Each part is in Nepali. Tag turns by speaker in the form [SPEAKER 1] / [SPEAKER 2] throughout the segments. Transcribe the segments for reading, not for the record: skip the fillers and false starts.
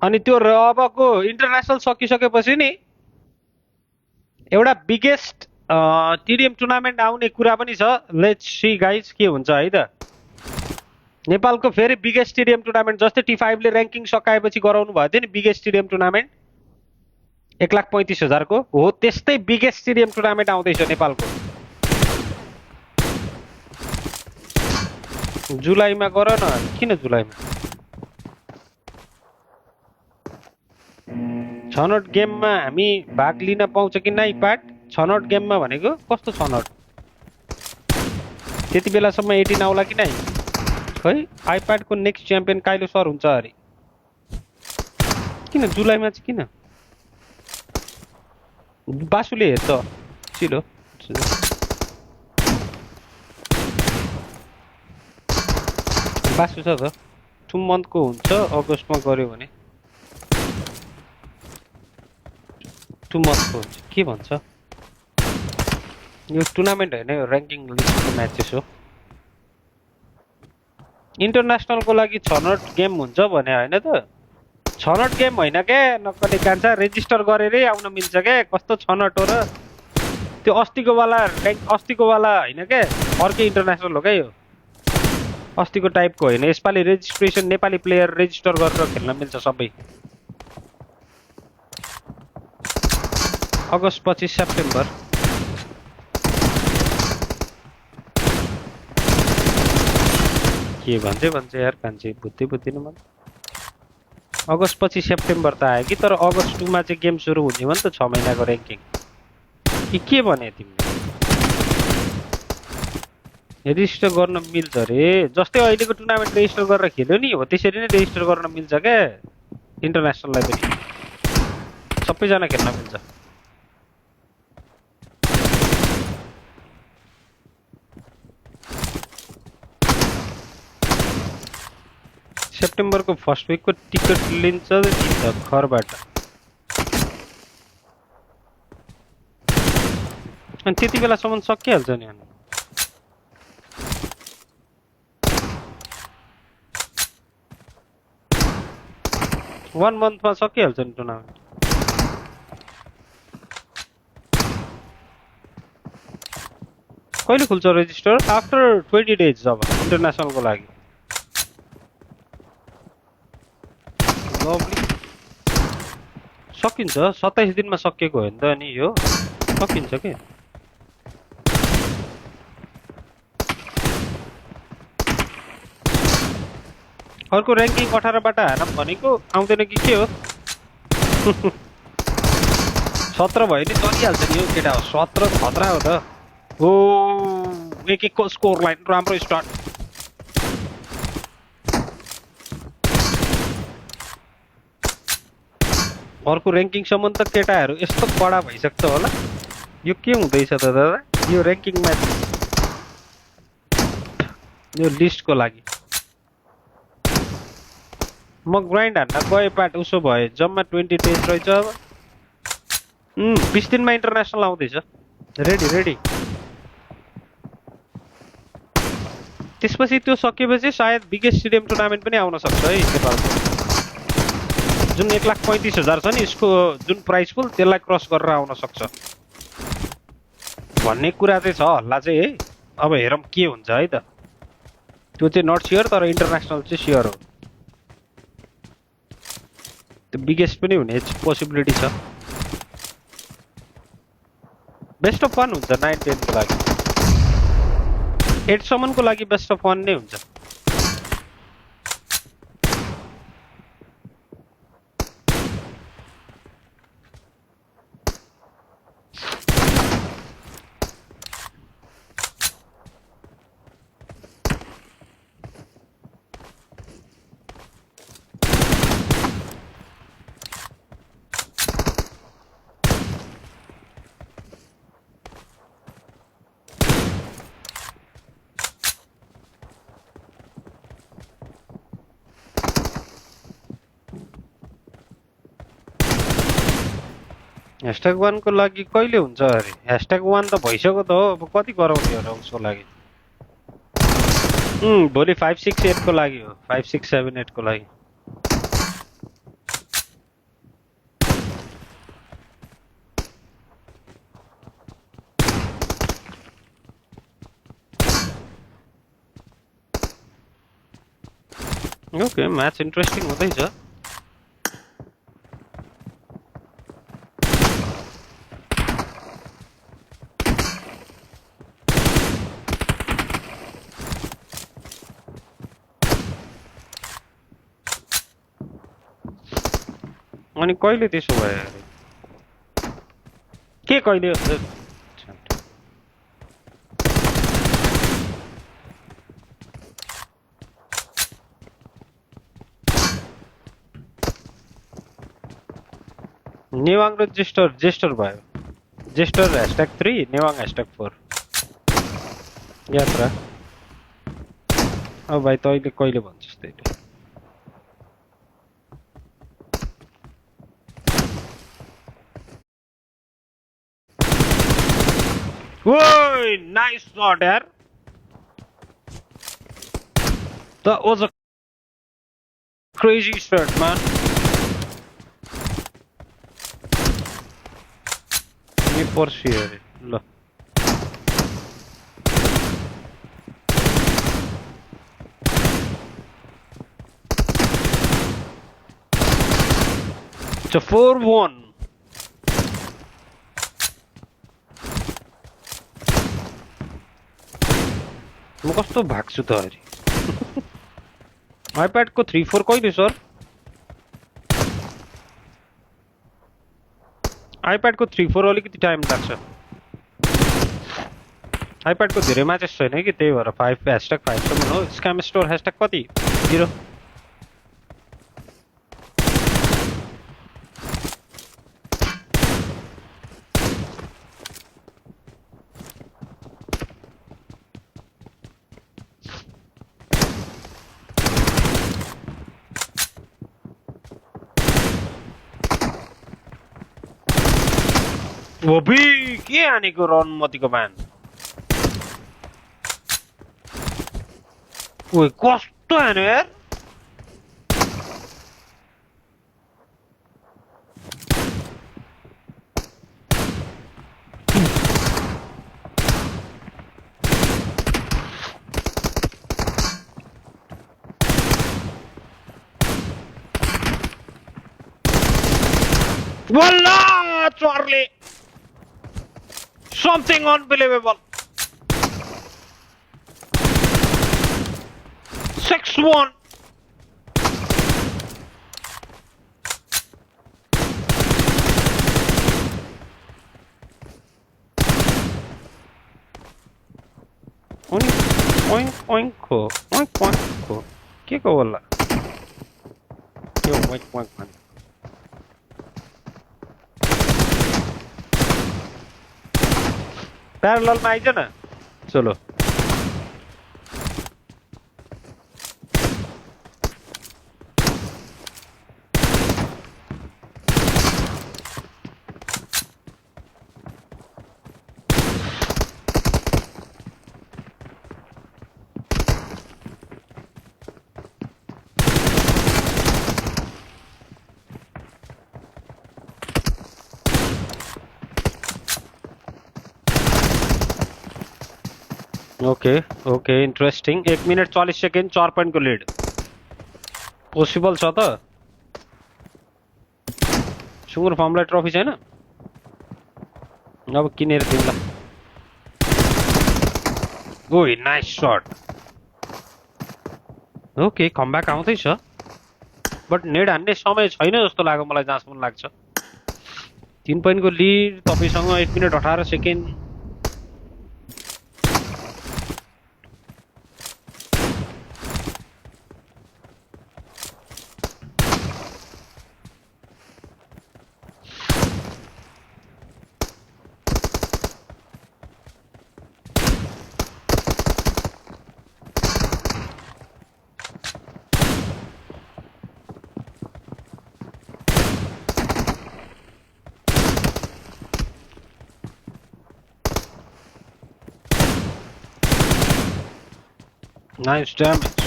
[SPEAKER 1] अनि त्यो अबको इन्टरनेसनल सकिसकेपछि नि एउटा बिगेस्ट टिडिएम टुर्नामेन्ट आउने कुरा पनि छ। लेट्स सी गाइज के हुन्छ है त। नेपालको फेरि बिगेस्ट टिडिएम टुर्नामेन्ट जस्तै T5 ले र्याङ्किङ सकाएपछि गराउनु भएको थियो नि बिगेस्ट टिडिएम टुर्नामेन्ट 1,35,000 को हो, त्यस्तै बिगेस्ट टिडिएम टुर्नामेन्ट आउँदैछ नेपालको। जुलाईमा गर न, किन जुलाईमा? छनौट गेममा हामी भाग लिन पाउँछ कि नै पार्ट? छनौट गेममा भनेको कस्तो छनौट? त्यति बेलासम्म 18 आउला कि नै? खै आइप्याडको नेक्स्ट च्याम्पियन काइलो सर हुन्छ अरे। किन जुलाईमा चाहिँ किन? बासुले हेर्छ छिलो। बासु छ त 2 मन्थको हुन्छ, अगस्तमा गर्यो भने 2 मन्थको हुन्छ। के भन्छ यो टुर्नामेन्ट होइन, यो र्याङ्किङ लिस्टको म्याचेस हो। इन्टरनेसनलको लागि छनौट गेम हुन्छ भने होइन त? छनौट गेम होइन क्या नक्कले कान्छ, रेजिस्टर गरेरै आउन मिल्छ क्या। कस्तो छनौट हो र त्यो? अस्तिको वाला होइन क्या, अर्कै इन्टरनेसनल हो क्या यो। अस्तिको टाइपको होइन, यसपालि रेजिस्ट्रेसन नेपाली प्लेयर रेजिस्टर गरेर खेल्न मिल्छ सबै। अगस्त 25 सेप्टेम्बर। के भन्छ यार कान्छे, बुझ्दिन म। अगस्त 25 सेप्टेम्बर त आयो कि, तर अगस्त 2 मा चाहिँ गेम सुरु हुने हो नि त, 6 महिनाको र्याङ्किङ। के भने तिमीले? रेजिस्टर गर्न मिल्छ अरे, जस्तै अहिलेको टुर्नामेन्ट रेजिस्टर गरेर खेल्यो नि हो त्यसरी नै रेजिस्टर गर्न मिल्छ क्या। इन्टरनेसनललाई पनि सबैजना खेल्न मिल्छ। सेप्टेम्बरको फर्स्ट विकको टिकट लिन्छ नि त घरबाट। अनि त्यति बेलासम्म सकिहाल्छ नि। 1 मन्थमा सकिहाल्छ नि टुर्नामेन्ट। कहिले खुल्छ रेजिस्टर? आफ्टर 20 डेज अब इन्टरनेसनलको लागि। लभली, सकिन्छ 27 दिनमा सकिएको हो नि त। अनि यो सकिन्छ के? अर्को र्याङ्किङ 18बाट हारौँ भनेको आउँदैन कि के हो? 17 भयो नि चलिहाल्छ नि यो केटा हो। 17 खतरा हो त। हो एक एकको स्कोर लाइन राम्रो स्टार्ट। अर्को र्याङ्किङसम्म त केटाहरू यस्तो कडा भइसक्छ होला। यो के हुँदैछ त दादा? यो र्याङ्किङ म्याच यो लिस्टको लागि म ग्राइन्ड हान्न गए पार्ट उसो भए जम्मा 20 डेज रहेछ अब। 20 दिनमा इन्टरनेसनल आउँदैछ। रेडी। त्यसपछि त्यो सकेपछि सायद बिगेस्ट स्टेडियम टुर्नामेन्ट पनि आउन सक्छ है नेपालको। जुन 1,35,000 छ नि यसको जुन प्राइस पुल, त्यसलाई क्रस गरेर आउन सक्छ भन्ने कुरा चाहिँ छ हल्ला चाहिँ है। अब हेरौँ के हुन्छ है त। त्यो चाहिँ नट स्योर, तर इन्टरनेसनल चाहिँ स्योर हो। त्यो बिगेस्ट पनि हुने पोसिबिलिटी छ। बेस्ट अफ 1 हुन्छ 9-10 को लागि। 8 सम्मको लागि बेस्ट अफ 1 नै हुन्छ। #1 को लागि कहिले हुन्छ अरे? #1 त भइसक्यो त हो। अब कति गराउने हो र उसको लागि? भोलि 5, 6, 8 को लागि हो। 5, 6, 7, 8 को लागि। ओके म्याच इन्ट्रेस्टिङ हुँदैछ अनि कहिले त्यसो भयो के कहिले नेवाङ र जेस्टर भयो जेस्टर #3 नेवाङ #4 यात्रा अब भाइ तैँले कहिले भन्छस् त्यही ओइ नाइस शॉट यार that was a crazy shot man ये पर्सी अरे ल It's a 4-1 म कस्तो भाग्छु त अरे आइप्याड को 3-4 कहिले सर आइप्याड को 3-4 अलिकति टाइम लाग्छ आइप्याड को धेरै म्याचेस छैन कि त्यही भएर 5 #5 सम्म हो स्क्याम स्टोर # कति 0 ओबी के हानेको रनमतीको म्यान ओइ कस्तो हान्यो यार वल्ला चोरले something unbelievable 6-1 oink के को होला यो oink man प्यारलल में आइज न चलो okay interesting 1 minute 40 second 4 पोइन्टको lead possible छ त सुँगुर फार्मलाई ट्रफी छैन अब किनेर दिउँला ओइ नाइस शट ओके कमब्याक आउँदैछ बट नेड हान्ने समय छैन जस्तो लाग्यो मलाई जहाँसम्म लाग्छ 3 पोइन्टको लिड तपाईसँग 1 minute 18 second Nice damage.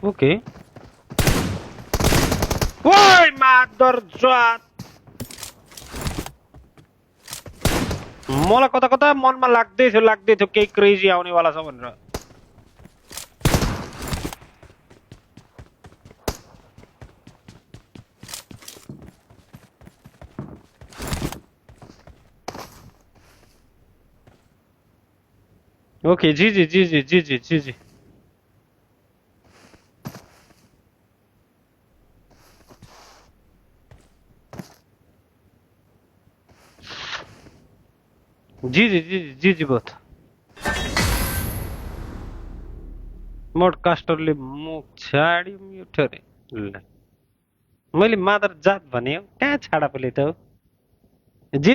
[SPEAKER 1] Okay. Why, mother shot? मलाई कता कता मनमा लाग्दै थियो केही क्रेजी आउने वाला छ भनेर ओके जी जी जी जी जी जी जी जी जी जी जी जी जी बोथ मोडकास्टरले मुख छाड्यो म्युट अरे ल मैले मादर जात भने हो कहाँ छाडा पहिले त हो जी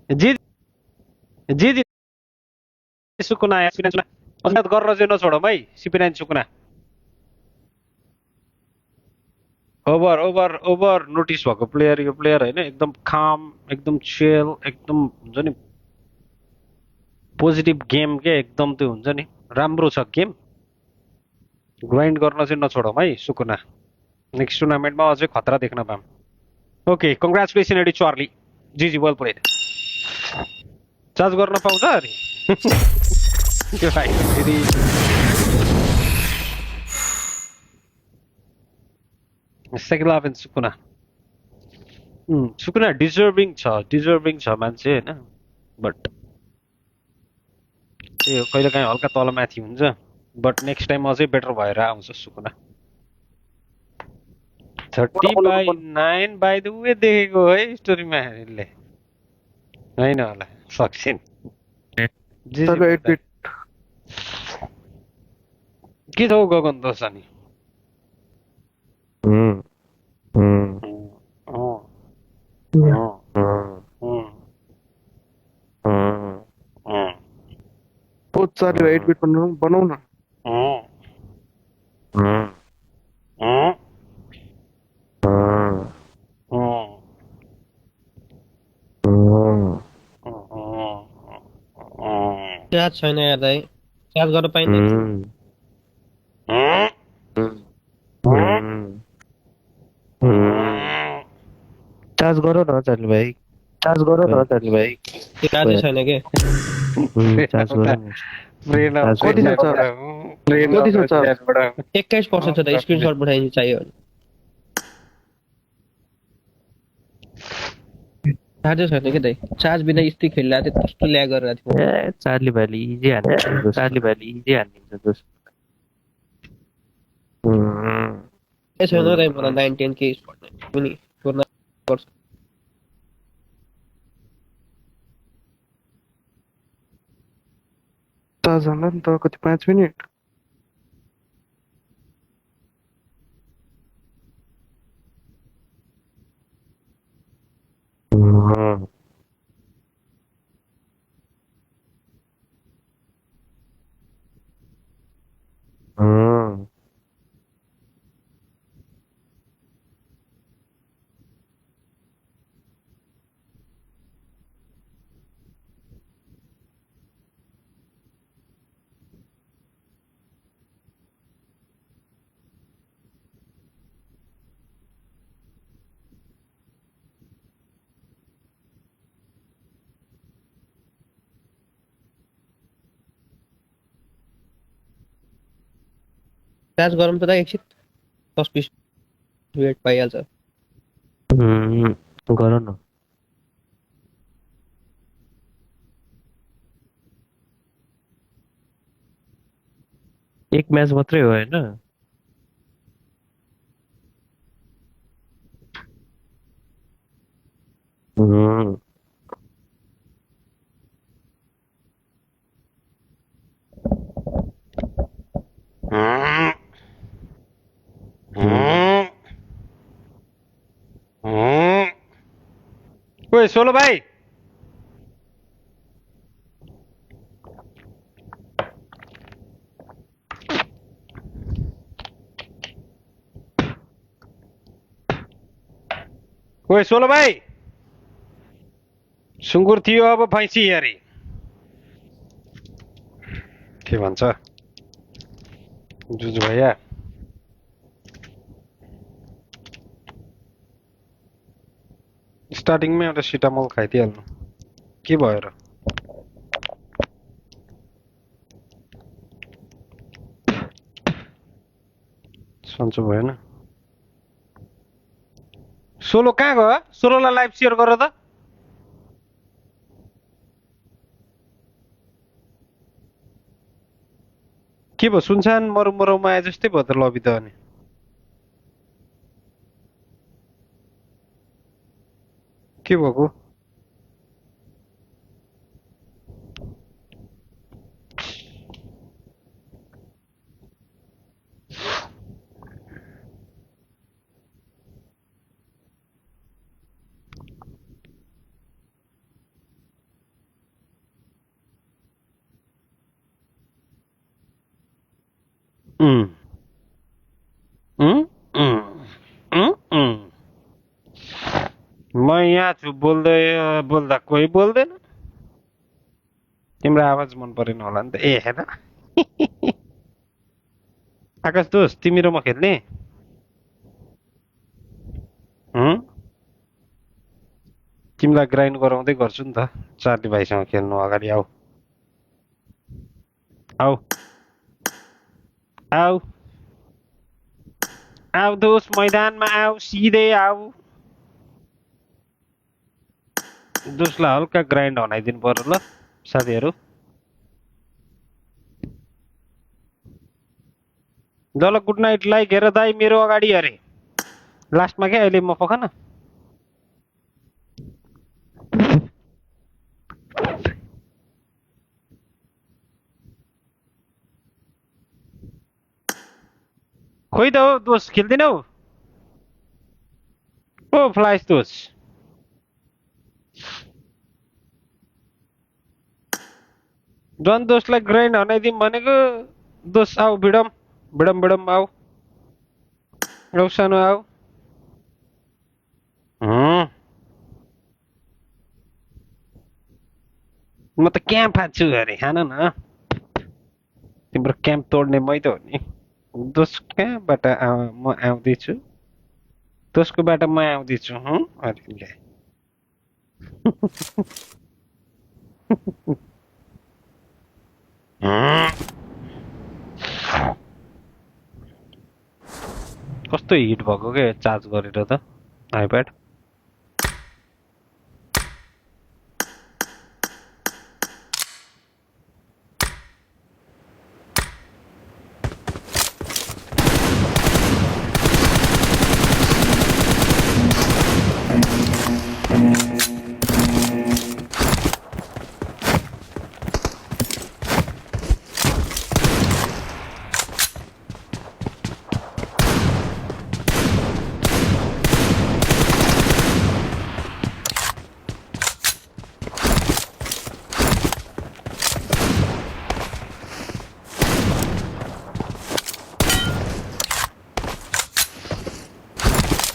[SPEAKER 1] जी जी जी सुकुना सिपिनाइन सुकुना अज्ञात गरेर चाहिँ नछोडौँ है सिपिनाइन सुकुना ओभर ओभर ओभर नोटिस भएको प्लेयर यो प्लेयर होइन एकदम खाम एकदम चिल एकदम हुन्छ नि पोजिटिभ गेम के एकदम त्यो हुन्छ नि राम्रो छ गेम ग्राइन्ड गर्न चाहिँ नछोडौँ है सुकुना नेक्स्ट टुर्नामेन्टमा अझै खतरा देख्न पाऊँ ओके कङ्ग्रेचुलेसन एडी चार्ली जी जी वेल प्लेड चार्ज गर्न पाउँछ अरे त्यो भाइ फेरि सेकेन्ड लाभ सुकुना सुकुना डिजर्भिङ छ मान्छे होइन बट त्यही हो कहिले काहीँ हल्का तलमाथि हुन्छ बट नेक्स्ट टाइम अझै बेटर भएर आउँछ सुकुना 30/9 बाई द वे देखेको है स्टोरीमा यसले होइन होला सक्छिन् जी जी बोल्दा के छ हौ गगन दोष अनि
[SPEAKER 2] चार्ली 8 बिट बनाऊ न
[SPEAKER 3] चार्ज छैन यार दाइ चार्ज गर्न पाइँदैन
[SPEAKER 2] चार्ज गर न चार्ली भाइ चार्ज गर न चार्ली भाइ
[SPEAKER 3] त्यो चार्जै छैन के
[SPEAKER 2] चार्ज गर न कति छ चार्ज
[SPEAKER 3] 21% छ त स्क्रिनसट पठाइदिनु चाहियो भने चार्जै छैन के दाइ चार्ज बिना स्टिक खेलिरहेको थियो कस्तो ल्याग गरिरहेको थियो
[SPEAKER 2] ए चार्ली भाइले इजी हानिदिन्छ दोस्त
[SPEAKER 3] ए छैन दाइ मलाई 910 के पनि गर्न पर्छ
[SPEAKER 2] चार्ज हान्ला नि त कति 5 मिनट
[SPEAKER 3] चार्ज गरौँ त दाइ एकछिन 10-20 मिनट पाइहाल्छ
[SPEAKER 2] गर न एक म्याच मात्रै हो होइन
[SPEAKER 1] ओए सोलो भाइ ओए सोलो भाइ सुँगुर थियो अब भैँसी अरे के भन्छ जुजु भैया स्टार्टिङमै एउटा सिटामल खाइदिइहाल्नु के भयो र सन्चो भएन सोलो कहाँ गयो सोलोलाई लाइभ सेयर गर त के भयो सुनसान मरौमा आए जस्तै भयो त लबी त अनि के भएको उम्, उम्, उम्, उम्, उम्। म यहाँ छु बोल्दै बोल्दा कोही बोल्दैन तिम्रो आवाज मन परेन होला नि त ए हेर आकाश दोस्त तिमी र म खेल्ने हुँ? तिमीलाई ग्राइन्ड गराउँदै गर्छु नि त चार्ली भाइसँग खेल्नु अगाडि आऊ आऊ आऊ आऊ दोस्त मैदानमा आऊ सिधै आऊ दोस्तलाई हल्का ग्राइन्ड हनाइदिनु पर्यो ल साथीहरू ल ल गुड नाइट लाइक हेर दाइ मेरो अगाडि अरे लास्टमा क्या अहिले म पख न खोइ त हो दोस्त खेल्दैनौ ओ फ्लाइस दोस्त झन् दोस्तलाई ग्राइन्ड हनाइदिउँ भनेको दोस्त आऊ भिडम भिडम भिडम आऊ आऊ सानो आऊ म त क्याम्प हान्छु अरे हान न तिम्रो क्याम्प तोड्ने मै त हो नि दोस्त कहाँबाट म आउँदैछु दोस्तको बाटो म आउँदैछु अरे ल्या कस्तो हिट भएको के चार्ज गरेर त आइप्याड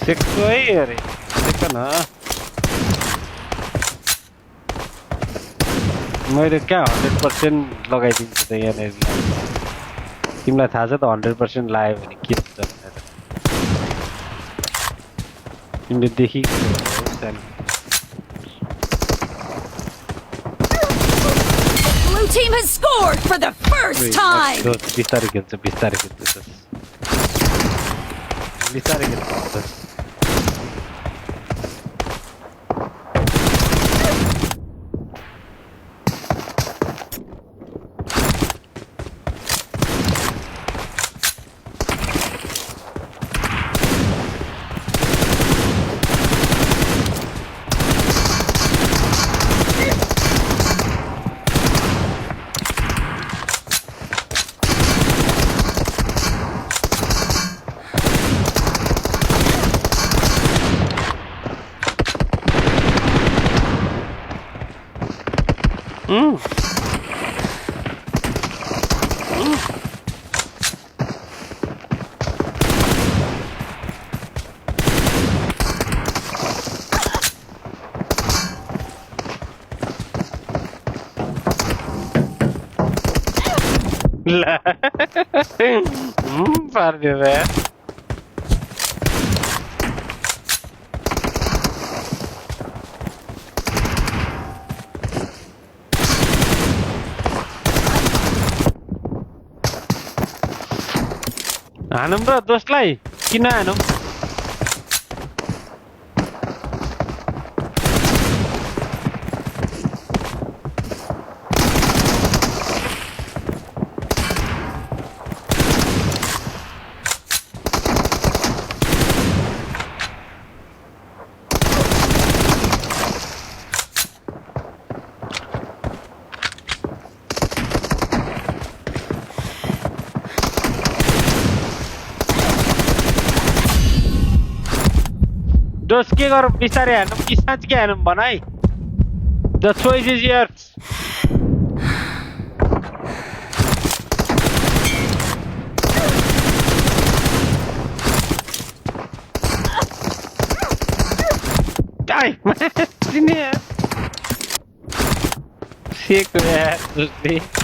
[SPEAKER 1] सेक्छु है अरे सेक न मैले क्या 100% लगाइदिन्छु त यहाँनिर तिमीलाई थाहा छ त 100% लगायो भने के हुन्छ भनेर तिमीले देखिको
[SPEAKER 4] Blue team has scored for the first time.
[SPEAKER 1] बिस्तारै खेल्छ बिस्तारै खेल्छ बिस्तारै खेल्छ पार्दियो बे हानौँ र दोस्तलाई किन हानौँ जोस के गरौँ बिस्तारै हानौँ कि साँच्चीकै हानौँ भन है the choice is yours Ay, man, sini ya. Sick, man.